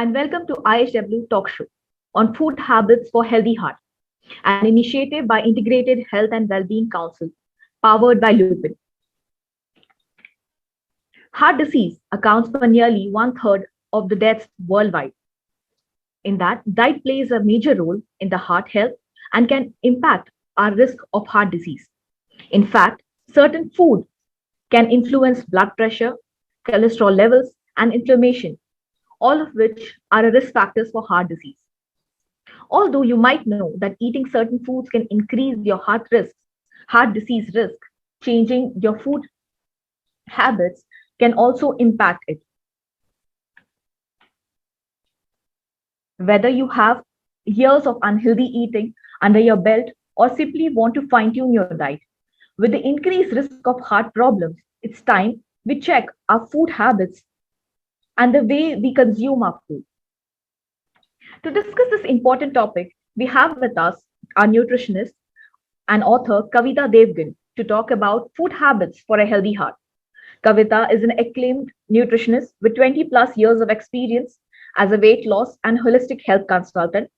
and welcome to IHW Talk Show on Food Habits for Healthy Heart, an initiative by Integrated Health and Wellbeing Council, powered by Lupin. Heart disease accounts for nearly one third of the deaths worldwide. In that, diet plays a major role in the heart health and can impact our risk of heart disease. In fact, certain food can influence blood pressure, cholesterol levels, and inflammation, all of which are risk factors for heart disease. Although you might know that eating certain foods can increase your heart disease risk, changing your food habits can also impact it. Whether you have years of unhealthy eating under your belt or simply want to fine tune your diet, with the increased risk of heart problems, it's time we check our food habits and the way we consume our food. To discuss this important topic, we have with us our nutritionist and author Kavita Devgan to talk about food habits for a healthy heart. Kavita is an acclaimed nutritionist with 20 plus years of experience as a weight loss and holistic health consultant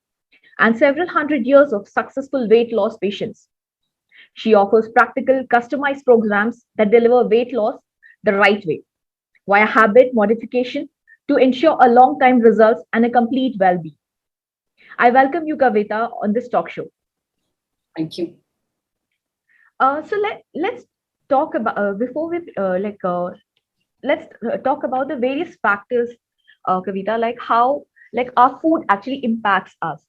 and several hundred years of successful weight loss patients. She offers practical, customized programs that deliver weight loss the right way via habit modification to ensure a long time results and a complete well being. I welcome you, Kavita, on this talk show. Thank you. Let's talk about before we let's talk about the various factors, Kavita, like how our food actually impacts us.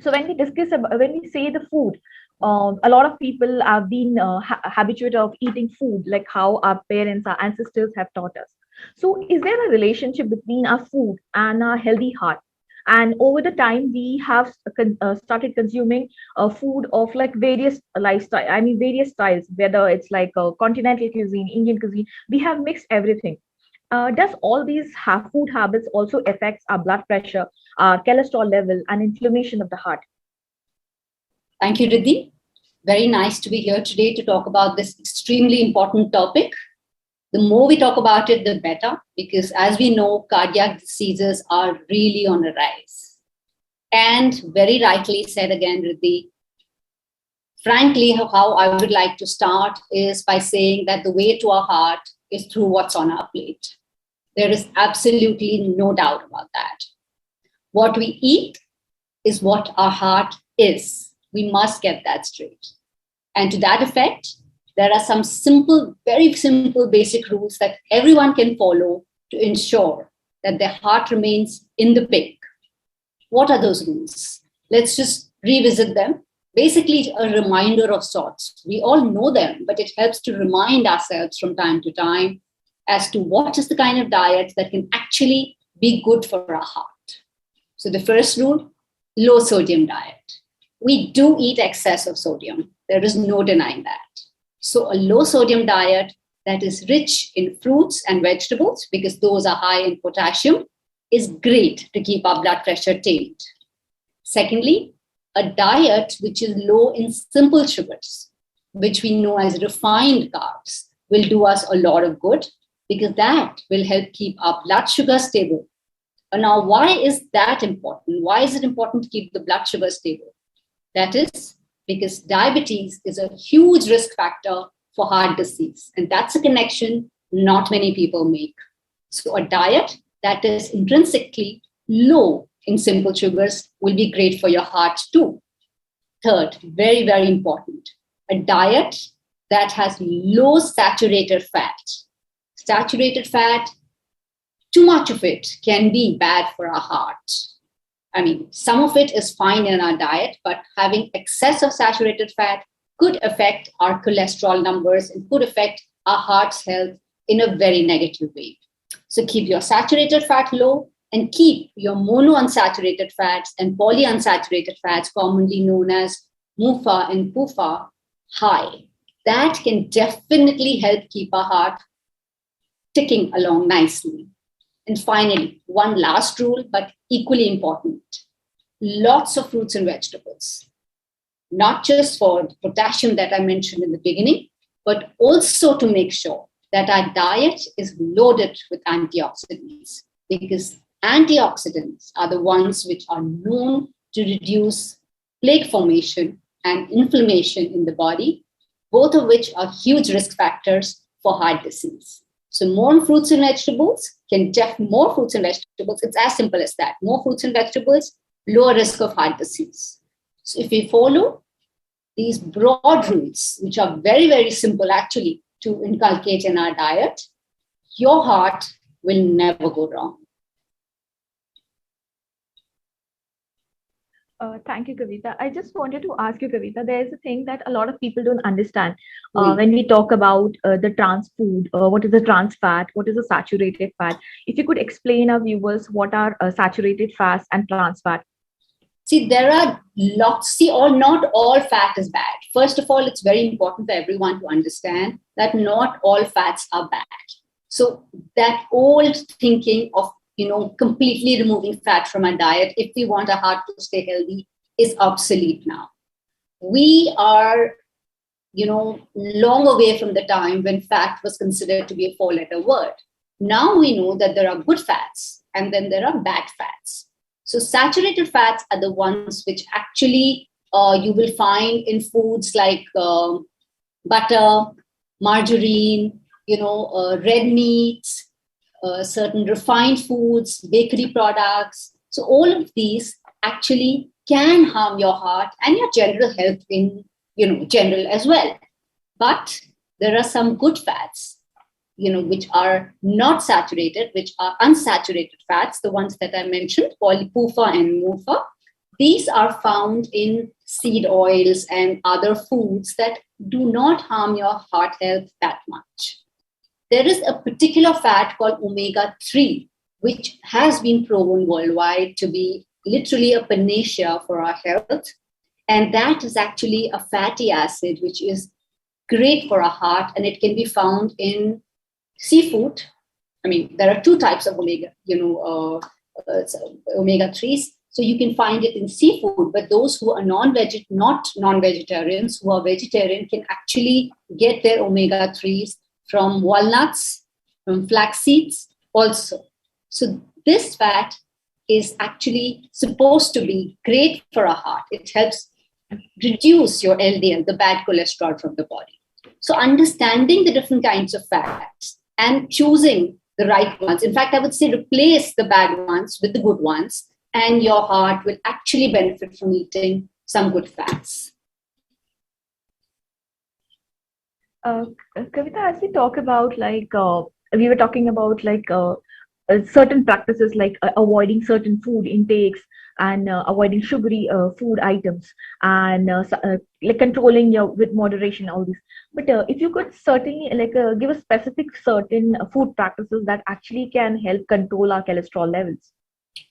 So when we discuss about, when we say the food, a lot of people have been habituated of eating food like how our parents, our ancestors have taught us. So is there a relationship between our food and our healthy heart? And over the time, we have started consuming food of like various lifestyle. I mean, various styles, whether it's like continental cuisine, Indian cuisine. We have mixed everything. Does all these food habits also affects our blood pressure, our cholesterol level, and inflammation of the heart? Thank you, Riddhi. Very nice to be here today to talk about this extremely important topic. The more we talk about it, the better, because as we know, cardiac diseases are really on the rise. And very rightly said again, Riddhi, frankly, how I would like to start is by saying that the way to our heart is through what's on our plate. There is absolutely no doubt about that. What we eat is what our heart is. We must get that straight. And to that effect, there are some simple, very simple basic rules that everyone can follow to ensure that their heart remains in the pink. What are those rules? Let's just revisit them. Basically, a reminder of sorts. We all know them, but it helps to remind ourselves from time to time as to what is the kind of diet that can actually be good for our heart. So the first rule, low sodium diet. We do eat excess of sodium. There is no denying that. So a low sodium diet that is rich in fruits and vegetables, because those are high in potassium, is great to keep our blood pressure tamed. Secondly, a diet which is low in simple sugars, which we know as refined carbs, will do us a lot of good because that will help keep our blood sugar stable. And now, why is that important? Why is it important to keep the blood sugar stable? That is because diabetes is a huge risk factor for heart disease. And that's a connection not many people make. So a diet that is intrinsically low in simple sugars will be great for your heart too. Third, very, very important, a diet that has low saturated fat. Saturated fat, too much of it can be bad for our heart. I mean, some of it is fine in our diet, but having excess of saturated fat could affect our cholesterol numbers and could affect our heart's health in a very negative way. So keep your saturated fat low and keep your monounsaturated fats and polyunsaturated fats, commonly known as MUFA and PUFA, high. That can definitely help keep our heart ticking along nicely. And finally, one last rule, but equally important, lots of fruits and vegetables, not just for the potassium that I mentioned in the beginning, but also to make sure that our diet is loaded with antioxidants, because Antioxidants are the ones which are known to reduce plaque formation and inflammation in the body, both of which are huge risk factors for heart disease. So more fruits and vegetables more fruits and vegetables. It's as simple as that. More fruits and vegetables, lower risk of heart disease. So if we follow these broad rules, which are very, very simple actually to inculcate in our diet, your heart will never go wrong. Thank you, Kavita. I just wanted to ask you, Kavita, there is a thing that a lot of people don't understand when we talk about the trans food. What is the trans fat? What is the saturated fat? If you could explain our viewers what are saturated fats and trans fat. See, there are lots. Not all fat is bad. First of all, it's very important for everyone to understand that not all fats are bad. So that old thinking of completely removing fat from our diet if we want our heart to stay healthy is obsolete now. We are, long away from the time when fat was considered to be a four-letter word. Now we know that there are good fats and then there are bad fats. So saturated fats are the ones which actually you will find in foods like butter, margarine, red meats, certain refined foods, bakery products. So all of these actually can harm your heart and your general health in, general as well. But there are some good fats, which are not saturated, which are unsaturated fats, the ones that I mentioned, polypuffa and MUFA. These are found in seed oils and other foods that do not harm your heart health that much. There is a particular fat called omega-3, which has been proven worldwide to be literally a panacea for our health. And that is actually a fatty acid, which is great for our heart, and it can be found in seafood. I mean, there are two types of omega-3s. So you can find it in seafood, but those who are not non-vegetarians, who are vegetarian, can actually get their omega-3s from walnuts, from flax seeds also. So this fat is actually supposed to be great for our heart. It helps reduce your LDL, the bad cholesterol from the body. So understanding the different kinds of fats and choosing the right ones. In fact, I would say replace the bad ones with the good ones, and your heart will actually benefit from eating some good fats. Kavita, as we talk about we were talking about certain practices like avoiding certain food intakes and avoiding sugary food items and like controlling your with moderation, all this. But if you could certainly give a specific certain food practices that actually can help control our cholesterol levels.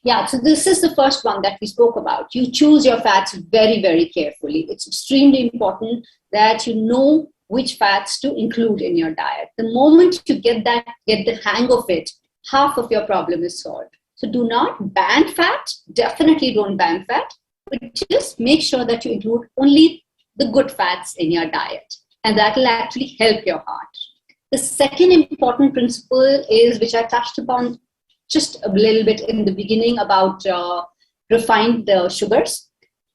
Yeah, so this is the first one that we spoke about. You choose your fats very, very carefully. It's extremely important that you know which fats to include in your diet. The moment you get the hang of it, half of your problem is solved. So do not ban fat. Definitely don't ban fat, but just make sure that you include only the good fats in your diet, and that will actually help your heart. The second important principle is, which I touched upon just a little bit in the beginning, about refined sugars.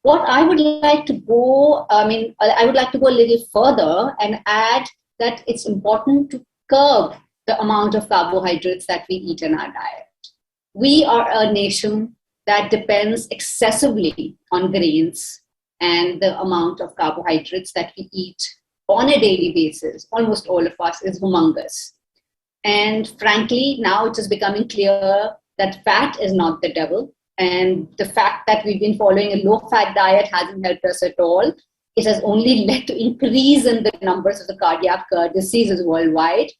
What I would like to go, I would like to go a little further and add that it's important to curb the amount of carbohydrates that we eat in our diet. We are a nation that depends excessively on grains, and the amount of carbohydrates that we eat on a daily basis, almost all of us, is humongous. And frankly, now it is becoming clear that fat is not the devil. And the fact that we've been following a low-fat diet hasn't helped us at all. It has only led to increase in the numbers of the cardiac diseases worldwide.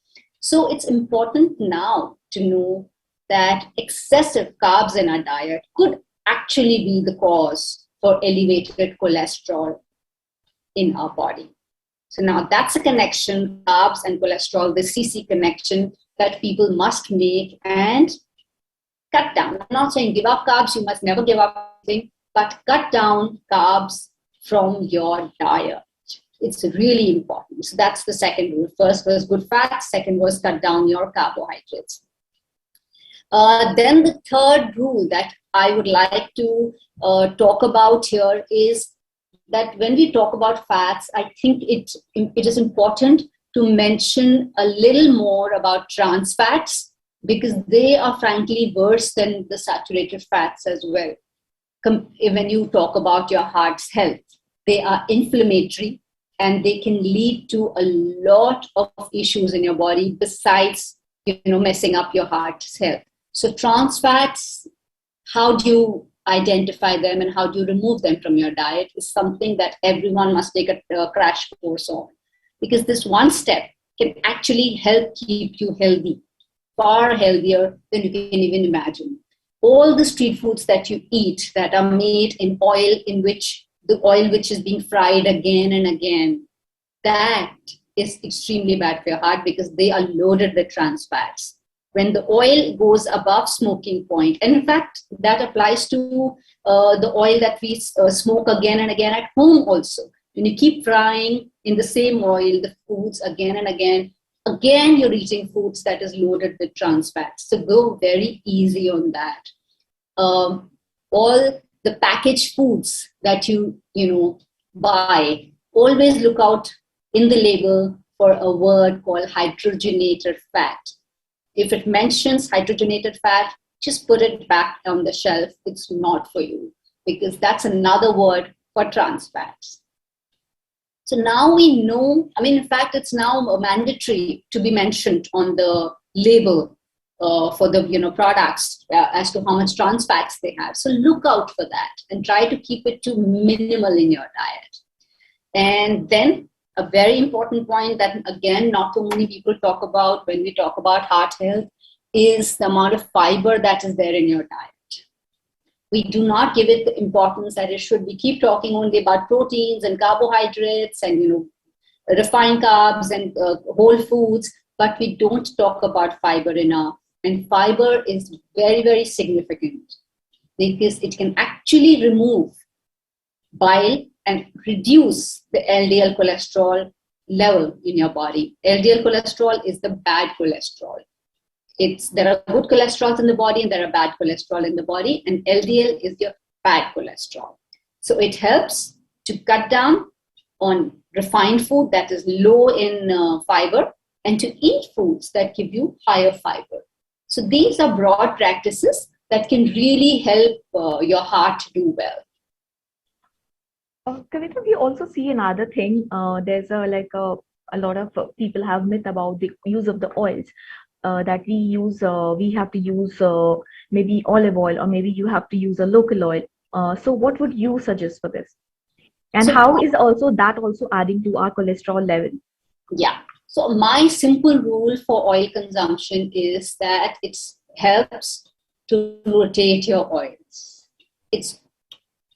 So it's important now to know that excessive carbs in our diet could actually be the cause for elevated cholesterol in our body. So now that's a connection, carbs and cholesterol, the CC connection that people must make and cut down. I'm not saying give up carbs, you must never give up anything, but cut down carbs from your diet. It's really important. So that's the second rule. First was good fat, second was cut down your carbohydrates. Then the third rule that I would like to talk about here is that when we talk about fats, I think it is important to mention a little more about trans fats, because they are frankly worse than the saturated fats as well. When you talk about your heart's health, they are inflammatory and they can lead to a lot of issues in your body besides messing up your heart's health. So trans fats, how do you identify them and how do you remove them from your diet is something that everyone must take a crash course on, because this one step can actually help keep you healthy, far healthier than you can even imagine. All the street foods that you eat that are made in oil, in which the oil which is being fried again and again, that is extremely bad for your heart because they are loaded with trans fats. When the oil goes above smoking point, and in fact, that applies to the oil that we smoke again and again at home also. When you keep frying in the same oil, the foods again and again you're eating foods that is loaded with trans fats. So go very easy on that. All the packaged foods that you buy, always look out in the label for a word called hydrogenated fat. If it mentions hydrogenated fat, just put it back on the shelf. It's not for you, because that's another word for trans fats. So now we know, in fact, it's now mandatory to be mentioned on the label for the products as to how much trans fats they have. So look out for that and try to keep it to minimal in your diet. And then a very important point that, again, not too many people talk about when we talk about heart health is the amount of fiber that is there in your diet. We do not give it the importance that it should. We keep talking only about proteins and carbohydrates and refined carbs and whole foods, but we don't talk about fiber enough. And fiber is very, very significant because it can actually remove bile and reduce the LDL cholesterol level in your body. LDL cholesterol is the bad cholesterol. There are good cholesterols in the body and there are bad cholesterol in the body, and LDL is your bad cholesterol. So it helps to cut down on refined food that is low in fiber and to eat foods that give you higher fiber. So these are broad practices that can really help your heart do well. Kavita, we also see another thing. There's a lot of people have myth about the use of the oils that we use. We have to use maybe olive oil, or maybe you have to use a local oil. So what would you suggest for this? And how is that also adding to our cholesterol level? Yeah. So my simple rule for oil consumption is that it helps to rotate your oils. It's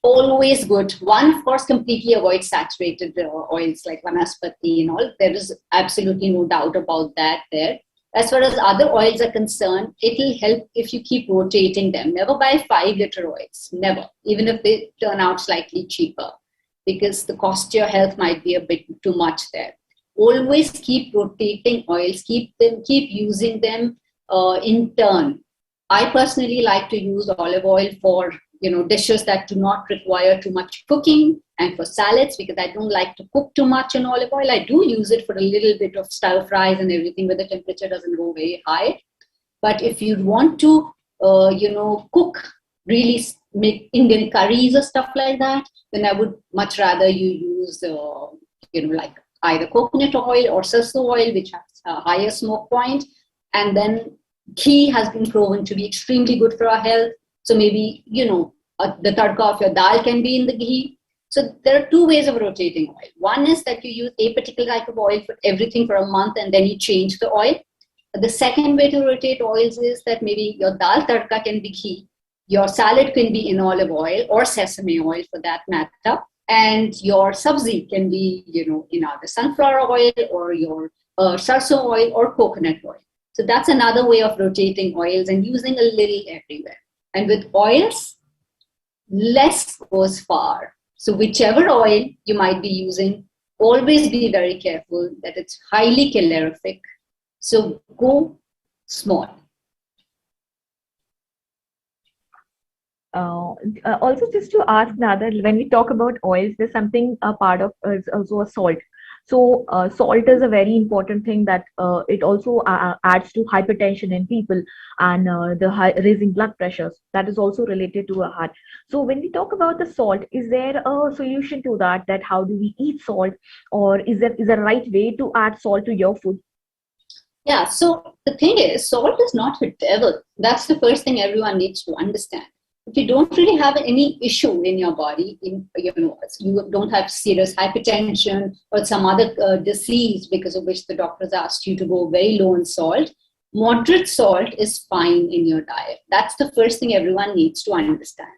always good. One, of course, completely avoid saturated oils like vanaspati and all. There is absolutely no doubt about that there. As far as other oils are concerned, it will help if you keep rotating them. Never buy 5-liter oils. Never. Even if they turn out slightly cheaper, because the cost to your health might be a bit too much there. Always keep rotating oils. Keep using them in turn. I personally like to use olive oil for dishes that do not require too much cooking, and for salads, because I don't like to cook too much in olive oil. I do use it for a little bit of stir fries and everything where the temperature doesn't go very high. But if you want to, cook, really make Indian curries or stuff like that, then I would much rather you use, like either coconut oil or sarson oil, which has a higher smoke point. And then ghee has been proven to be extremely good for our health. So maybe, the tadka of your dal can be in the ghee. So there are two ways of rotating oil. One is that you use a particular type of oil for everything for a month and then you change the oil. The second way to rotate oils is that maybe your dal tadka can be ghee, your salad can be in olive oil or sesame oil for that matter, and your sabzi can be, in either sunflower oil or your sarson oil or coconut oil. So that's another way of rotating oils and using a little everywhere. And with oils, less goes far. So whichever oil you might be using, always be very careful that it's highly calorific. So go small. Also, just to ask Nada, when we talk about oils, there's something a part of is also a salt. So, salt is a very important thing that it also adds to hypertension in people and raising blood pressures. That is also related to a heart. So, when we talk about the salt, is there a solution to that? That how do we eat salt, or is there a right way to add salt to your food? Yeah, so the thing is, salt is not the devil. That's the first thing everyone needs to understand. If you don't really have any issue in your body, you don't have serious hypertension or some other disease because of which the doctors asked you to go very low in salt, moderate salt is fine in your diet. That's the first thing everyone needs to understand.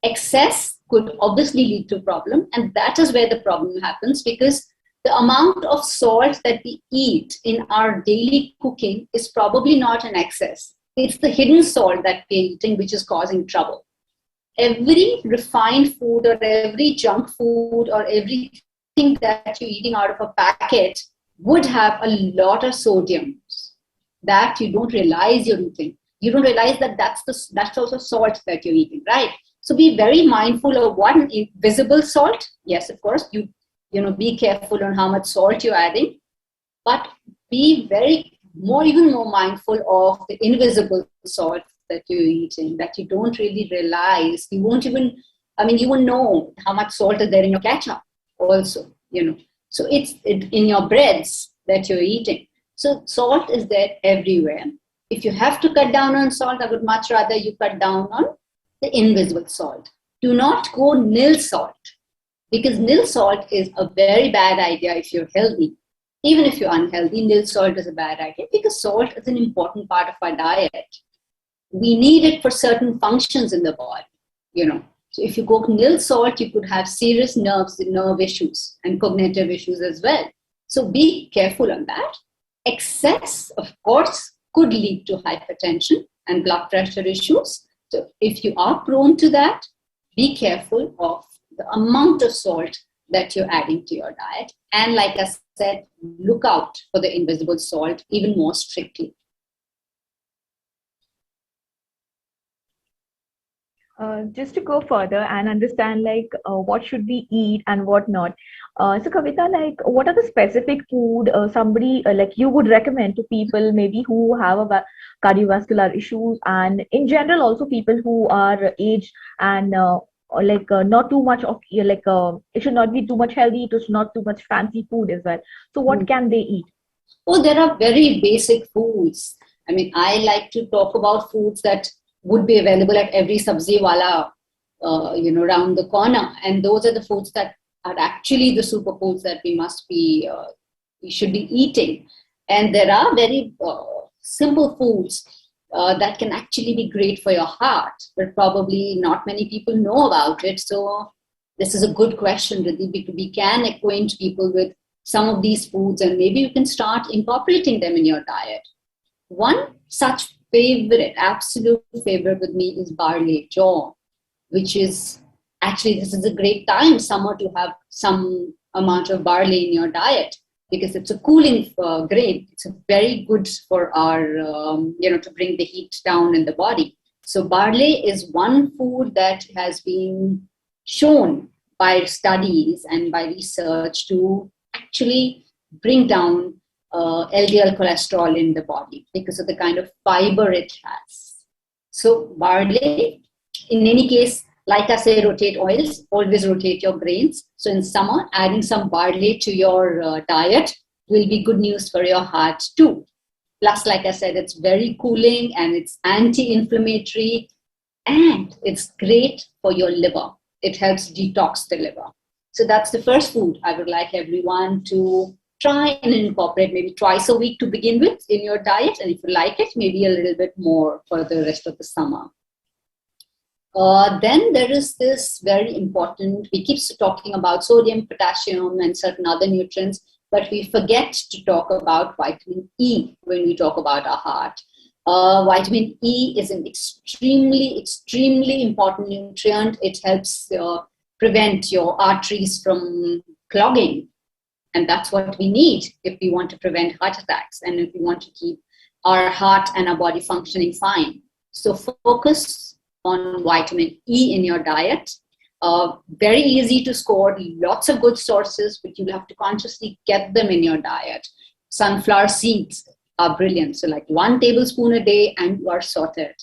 Excess could obviously lead to problem, and that is where the problem happens, because the amount of salt that we eat in our daily cooking is probably not an excess. It's the hidden salt that we're eating which is causing trouble. Every refined food or every junk food or everything that you're eating out of a packet would have a lot of sodium that you don't realize you're eating. You don't realize that that's also salt that you're eating, right? So be very mindful of one, visible salt. Yes, of course, be careful on how much salt you're adding, but be even more mindful of the invisible salt that you're eating, that you don't really realize. You won't know how much salt is there in your ketchup also. So it's in your breads that you're eating. So salt is there everywhere. If you have to cut down on salt, I would much rather you cut down on the invisible salt. Do not go nil salt, because nil salt is a very bad idea if you're healthy. Even if you're unhealthy, nil salt is a bad idea, because salt is an important part of our diet. We need it for certain functions in the body. So if you go nil salt, you could have serious nerve issues and cognitive issues as well. So be careful on that. Excess, of course, could lead to hypertension and blood pressure issues. So if you are prone to that, be careful of the amount of salt that you're adding to your diet. And like I said, look out for the invisible salt even more strictly. Just to go further and understand what should we eat and what not. So Kavita, what are the specific food somebody like you would recommend to people maybe who have cardiovascular issues, and in general also people who are aged and not too much of it should not be too much healthy, it is not too much fancy food as well. So what can they eat? Oh, there are very basic foods. I like to talk about foods that would be available at every sabzi wala, around the corner. And those are the foods that are actually the superfoods that we should be eating. And there are very simple foods that can actually be great for your heart, but probably not many people know about it. So this is a good question, Riddhi. We can acquaint people with some of these foods, and maybe you can start incorporating them in your diet. One such absolute favorite with me is barley jaw, which is actually, this is a great time, summer, to have some amount of barley in your diet, because it's a cooling grain. It's very good for our, to bring the heat down in the body. So barley is one food that has been shown by studies and by research to actually bring down LDL cholesterol in the body because of the kind of fiber it has. So barley, in any case, like I say, rotate oils, always rotate your grains. So in summer, adding some barley to your diet will be good news for your heart too. Plus, like I said, it's very cooling and it's anti-inflammatory, and it's great for your liver. It helps detox the liver. So that's the first food I would like everyone to try and incorporate maybe twice a week to begin with in your diet. And if you like it, maybe a little bit more for the rest of the summer. Then there is this very important, we keep talking about sodium, potassium, and certain other nutrients, but we forget to talk about vitamin E when we talk about our heart. Vitamin E is an extremely, extremely important nutrient. It helps prevent your arteries from clogging. And that's what we need if we want to prevent heart attacks and if we want to keep our heart and our body functioning fine. So focus on vitamin E in your diet. Very easy to score, lots of good sources, but you'll have to consciously get them in your diet. Sunflower seeds are brilliant. So like 1 tablespoon a day and you are sorted.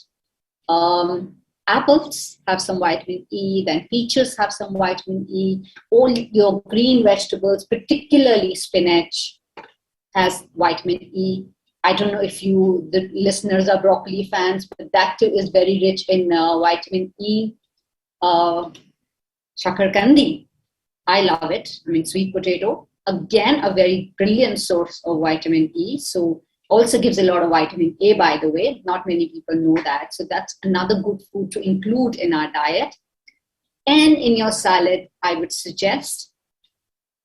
Apples have some vitamin E, then peaches have some vitamin E. All your green vegetables, particularly spinach, has vitamin E. I don't know if the listeners are broccoli fans, but that too is very rich in vitamin E. Shakarkandi, I love it. I mean, sweet potato, again, a very brilliant source of vitamin E. So also gives a lot of vitamin A, by the way. Not many people know that. So that's another good food to include in our diet. And in your salad, I would suggest,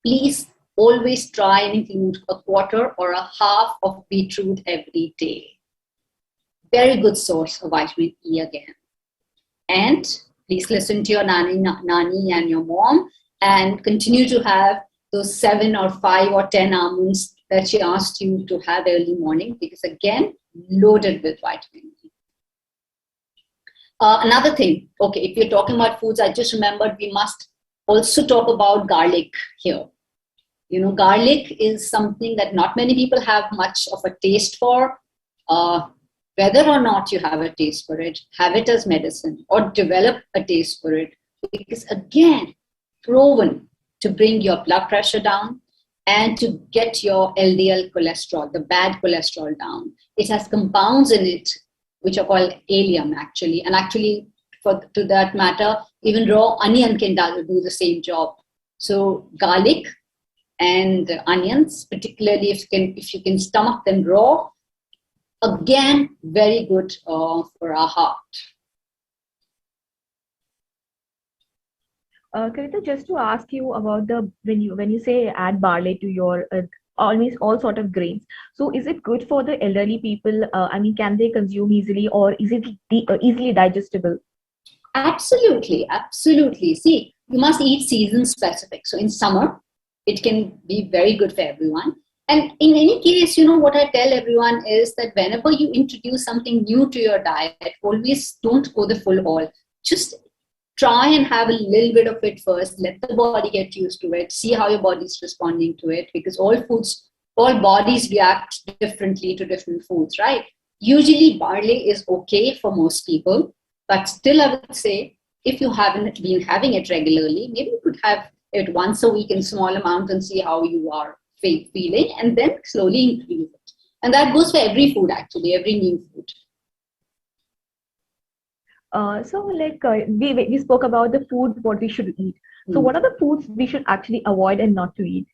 please always try and include a quarter or a half of beetroot every day. Very good source of vitamin E again. And please listen to your nani and your mom and continue to have those 7 or 5 or 10 almonds that she asked you to have early morning, because again, loaded with vitamin E. Another thing, okay, if you're talking about foods, I just remembered we must also talk about garlic here. You know, garlic is something that not many people have much of a taste for. Whether or not you have a taste for it, have it as medicine or develop a taste for it, because again, proven to bring your blood pressure down and to get your LDL cholesterol, the bad cholesterol, down. It has compounds in it which are called allium actually, and actually to that matter, even raw onion can do the same job. So garlic and onions, particularly if you can stomach them raw, again, very good for our heart. Kavita, just to ask you about when you say add barley to your almost all sort of grains. So is it good for the elderly people? I mean, can they consume easily, or is it easily digestible? Absolutely, absolutely. See, you must eat season specific. So in summer, it can be very good for everyone. And in any case, you know, what I tell everyone is that whenever you introduce something new to your diet, always don't go the full haul. Just try and have a little bit of it first. Let the body get used to it. See how your body's responding to it, because all bodies react differently to different foods, right? Usually barley is okay for most people, but still I would say if you haven't been having it regularly, maybe you could have it once a week in small amount and see how you are feeling, and then slowly increase it. And that goes for every food, actually, every new food. So like we spoke about the food what we should eat. So what are the foods we should actually avoid and not to eat?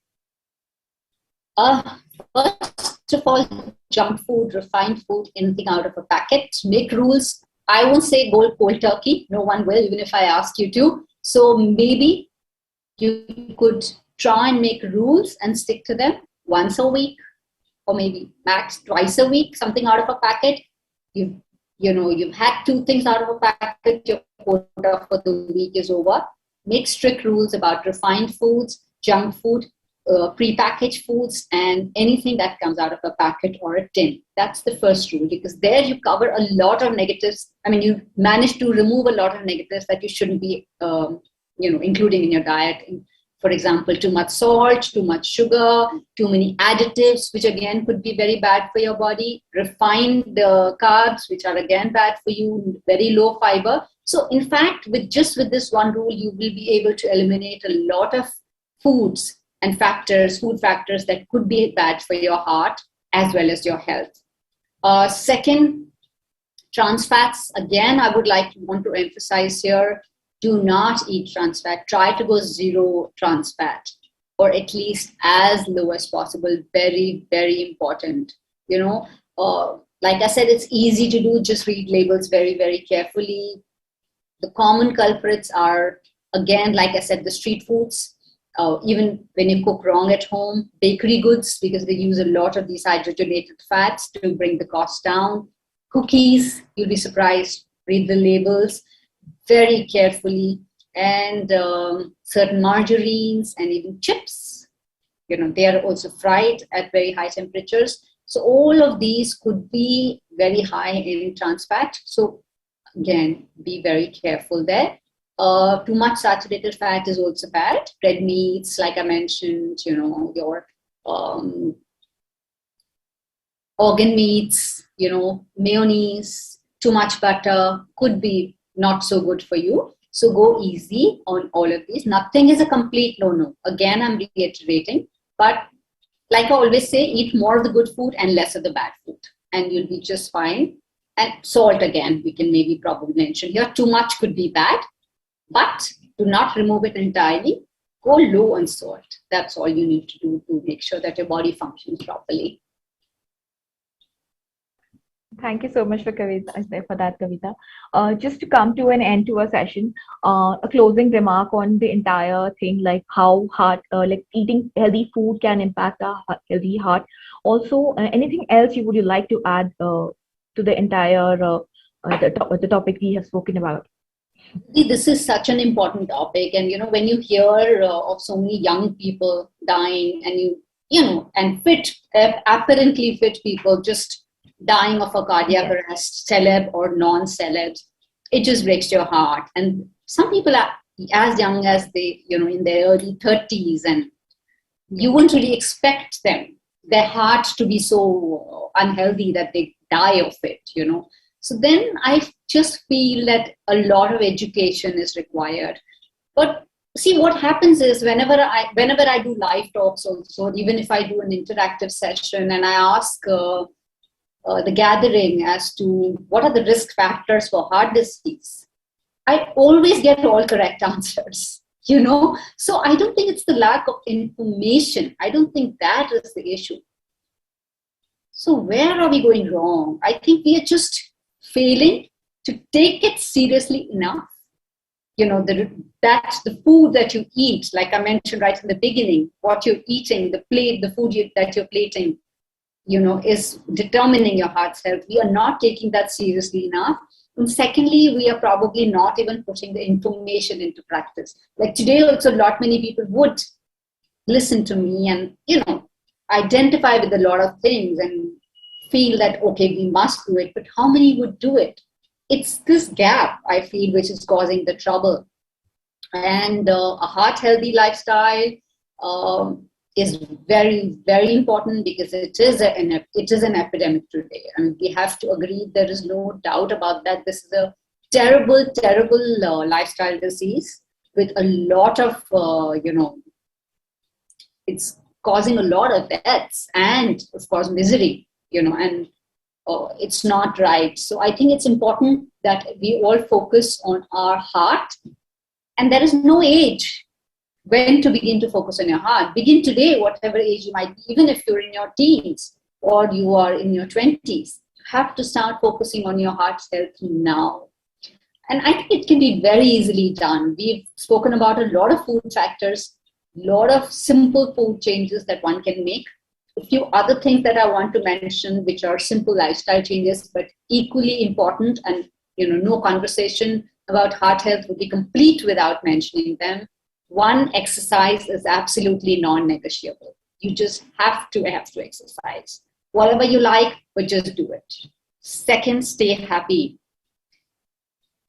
First of all, junk food, refined food, anything out of a packet. Make rules. I won't say go cold turkey. No one will, even if I ask you to. So maybe you could try and make rules and stick to them once a week, or maybe max twice a week, something out of a packet. You've had 2 things out of a packet, your quota for the week is over. Make strict rules about refined foods, junk food, prepackaged foods, and anything that comes out of a packet or a tin. That's the first rule, because there you cover a lot of negatives. I mean, you manage to remove a lot of negatives that you shouldn't be, including in your diet. For example, too much salt, too much sugar, too many additives, which again could be very bad for your body. Refined carbs, which are again bad for you, very low fiber. So in fact, with this one rule, you will be able to eliminate a lot of foods and food factors that could be bad for your heart as well as your health. Second, trans fats. Again, I would want to emphasize here, do not eat trans fat. Try to go zero trans fat, or at least as low as possible. Very, very important. Like I said, it's easy to do. Just read labels very, very carefully. The common culprits are, again, like I said, the street foods. Even when you cook wrong at home, bakery goods, because they use a lot of these hydrogenated fats to bring the cost down. Cookies, you'll be surprised. Read the labels very carefully. And certain margarines and even chips, they are also fried at very high temperatures. So all of these could be very high in trans fat. So Again, be very careful there. Too much saturated fat is also bad. Red meats, like I mentioned, your organ meats, mayonnaise, too much butter could be not so good for you. So go easy on all of these. Nothing is a complete no. Again, I'm reiterating, but like I always say, eat more of the good food and less of the bad food, and you'll be just fine. And salt, again, we can maybe probably mention here. Too much could be bad, but do not remove it entirely. Go low on salt. That's all you need to do to make sure that your body functions properly. Thank you so much for that, Kavita. Just to come to an end to our session, a closing remark on the entire thing, like how like eating healthy food can impact our healthy heart. Also, anything else you would like to add to the entire the topic we have spoken about? This is such an important topic, and when you hear of so many young people dying, and and fit, apparently fit people just dying of a cardiac arrest, celeb or non-celebs, it just breaks your heart. And some people are as young as they, in their early 30s, and you wouldn't really expect their heart to be so unhealthy that they die of it, So then I just feel that a lot of education is required. But see, what happens is whenever I do live talks also, even if I do an interactive session and I ask the gathering as to what are the risk factors for heart disease, I always get all correct answers, So I don't think it's the lack of information. I don't think that is the issue. So where are we going wrong? I think we are just failing to take it seriously enough. That's the food that you eat, like I mentioned right in the beginning, what you're eating, the food that you're plating, is determining your heart's health. We are not taking that seriously enough. And secondly, we are probably not even putting the information into practice. Like today also, many people would listen to me and, identify with a lot of things and feel that, okay, we must do it, but how many would do it? It's this gap, I feel, which is causing the trouble. And a heart healthy lifestyle is very, very important, because it is an epidemic today. And we have to agree, there is no doubt about that. This is a terrible, terrible lifestyle disease with a lot of, it's causing a lot of deaths and, of course, misery, and it's not right. So I think it's important that we all focus on our heart, and there is no age when to begin to focus on your heart. Begin today, whatever age you might be, even if you're in your teens or you are in your 20s, you have to start focusing on your heart's health now. And I think it can be very easily done. We've spoken about a lot of food factors, a lot of simple food changes that one can make. A few other things that I want to mention, which are simple lifestyle changes, but equally important, and no conversation about heart health would be complete without mentioning them. One, exercise is absolutely non-negotiable. You just have to exercise. Whatever you like, but just do it. Second, stay happy.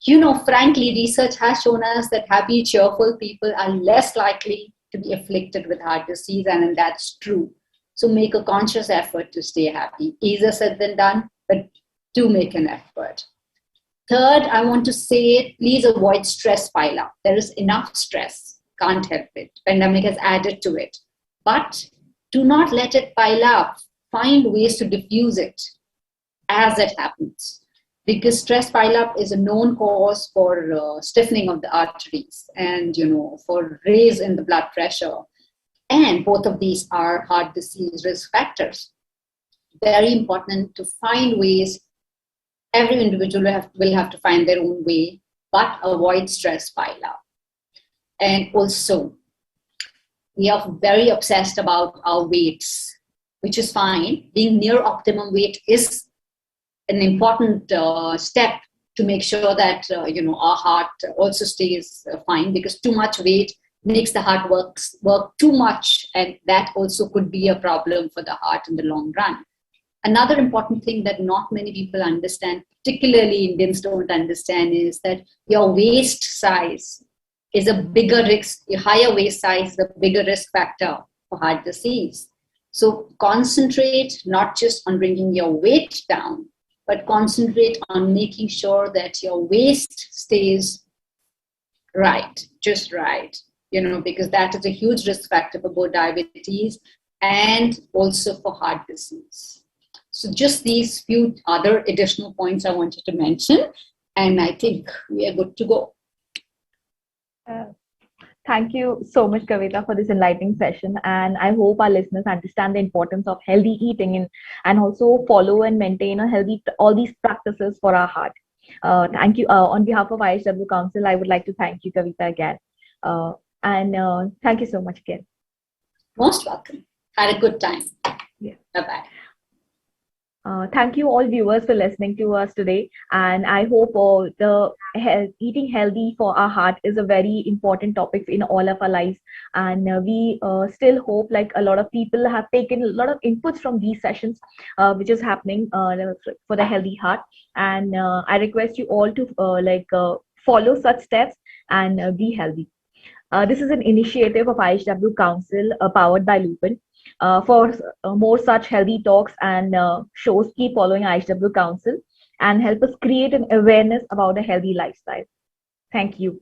Frankly, research has shown us that happy, cheerful people are less likely to be afflicted with heart disease, and that's true. So make a conscious effort to stay happy. Easier said than done, but do make an effort. Third, I want to say, please avoid stress pile up. There is enough stress. Can't help it. Pandemic has added to it. But do not let it pile up. Find ways to diffuse it as it happens. Because stress pile up is a known cause for stiffening of the arteries and, for raise in the blood pressure. And both of these are heart disease risk factors. Very important to find ways. Every individual will have to find their own way, but avoid stress pile up. And also, we are very obsessed about our weights, which is fine. Being near optimum weight is an important step to make sure that our heart also stays fine, because too much weight makes the heart work too much, and that also could be a problem for the heart in the long run. Another important thing that not many people understand, particularly Indians don't understand, is that your waist size is a bigger risk, your higher waist size is a bigger risk factor for heart disease. So concentrate not just on bringing your weight down, but concentrate on making sure that your waist stays right, just right, because that is a huge risk factor for both diabetes and also for heart disease. So just these few other additional points I wanted to mention, and I think we are good to go. Thank you so much, Kavita, for this enlightening session. And I hope our listeners understand the importance of healthy eating and also follow and maintain a healthy, all these practices for our heart. Thank you. On behalf of IHW Council, I would like to thank you, Kavita, again. And thank you so much again. Most welcome. Had a good time. Yeah. Bye-bye. Thank you all viewers for listening to us today, and I hope eating healthy for our heart is a very important topic in all of our lives, and we still hope like a lot of people have taken a lot of inputs from these sessions, which is happening for the healthy heart, and I request you all to follow such steps and be healthy. This is an initiative of IHW Council powered by Lupin. For more such healthy talks and shows, keep following IHW Council and help us create an awareness about a healthy lifestyle. Thank you.